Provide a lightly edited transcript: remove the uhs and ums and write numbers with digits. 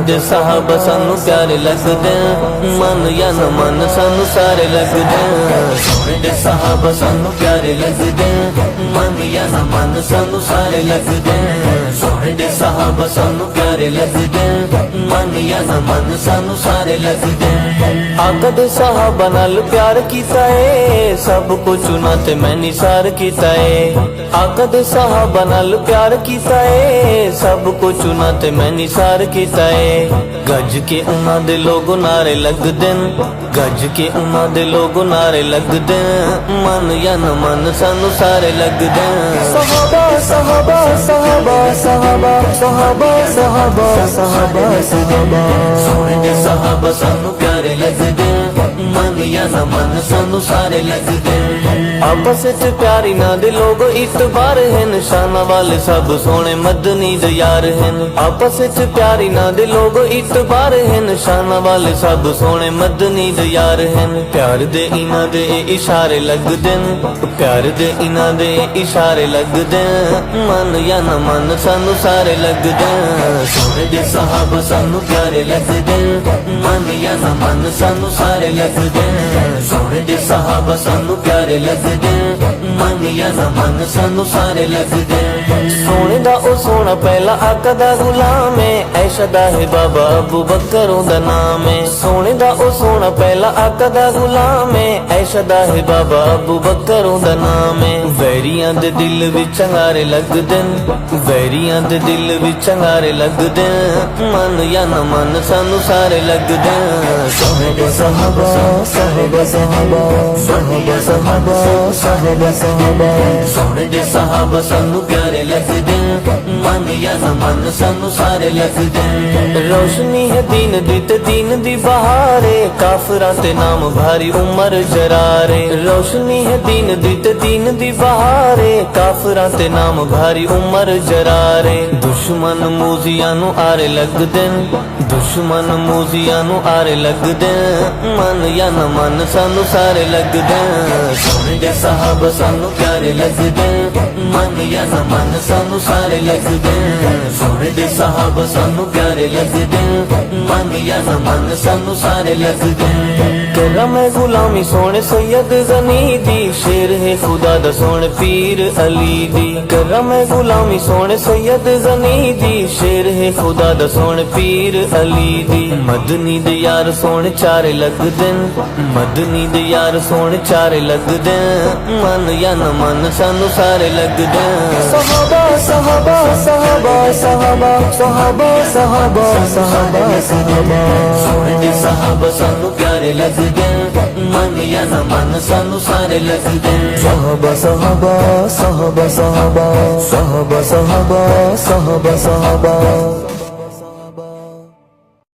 दे साहब सानू प्यारे लगदे, मन या न मन सानू सारे लगदे। सोने दे साहब सानू प्यारे लगदे, मन या न मन सानू सारे लगदे। सोने दे साहब सानू प्यारे लगदे, मन या न मन सानू सारे लगदे। आका दे साहबा नाल प्यार कीता है, सब कुछ चुना ते मैं निसार कीता है। आका दे साहबा नाल प्यार कीता है, सब कुछ चुना ते मैं निसार कीता है। गज के उन्हां दे लोग नारे लगदे, गज के उन्हां दे लोग नारे लगदे, मन या न मन सानू सारे लगदे। साहबा साहबा साहबा साहबा साहबा साहबा साहबा साहबा। सोने दे साहबा सानू प्यारे लगदे, मन या न मन सानू सारे लगदे। आपस च प्यारी ना दे लोग इतबार हैं, शाना वाले सब सोने मदनी दे यार हैं। आपस च प्यारी ना दे लोग इतबार हैं, शाना वाले सब सोने मदनी दे यार हैं। प्यार दे इना दे इशारे लगदे, प्यार दे इना दे इशारे लगदे, मन या न मन सानू सारे लगदे। सोने दे साहब सानू प्यारे लगदे, मन या न मन सानू सारे लगदे। सोने दे साहब सानू प्यारे लगदे, मन या न मन सानू सारे लगदे। सोने दा ओ सोना पहला आका दा गुलाम है, ऐशा दा है बाबा अबू बकर दा नाम है। सोने दा ओ सोना पहला आका दा गुलाम है, ऐशा दा है बाबा अबू बकर दा नाम है। वैरियां दे दिल विच अंगारे लगदे, वैरियां दे दिल विच अंगारे लगदे, मन या न मन सानू सारे लगदे। सोने दे साहबा साहबा साहबा साहबा साहबा साहबा साहबा। सोने दे साहब सानू प्यारे लगदे, मन या न मन सानू सारे लगदे। रोशनी है दीन दी ते दीन दी बहारे, काफरां ते नाम भारी उमर जरारे। रोशनी है दीन दी ते दीन दी बहारे, काफरां ते नाम भारी उमर जरारे। दुश्मन मूजियां नू आरे लगदे, दुश्मन मूजियां नू आरे लगदे, मन या न मन सानू सारे लगदे। सोने दे साहब सानू प्यारे लगदे, मन या न मन सानू सारे लगदे। सोने दे साहब सानू प्यारे लगदे, मन या न मन सानू सारे लगदे। करम है गुलामी सोने सैयद गनी दी, शेर है खुदा दा सोने पीर अली दी। करम है गुलामी सोने सैयद गनी दी, शेर है खुदा दा सोने पीर अली दी। मदनी दे यार सोने चारे लगदे, मदनी दे यार सोने चारे लगदे, मन या न मन सानू सारे लगदे। साहबा साहबा साहबा साहबा साहबा साहबा साहबा साहबा। सोने दे साहब सानू प्यारे लगदे, मन या न मन सानू सारे लगदे। साहबा साहबा साहबा साहबा साहबा साहबा साहबा साहबा।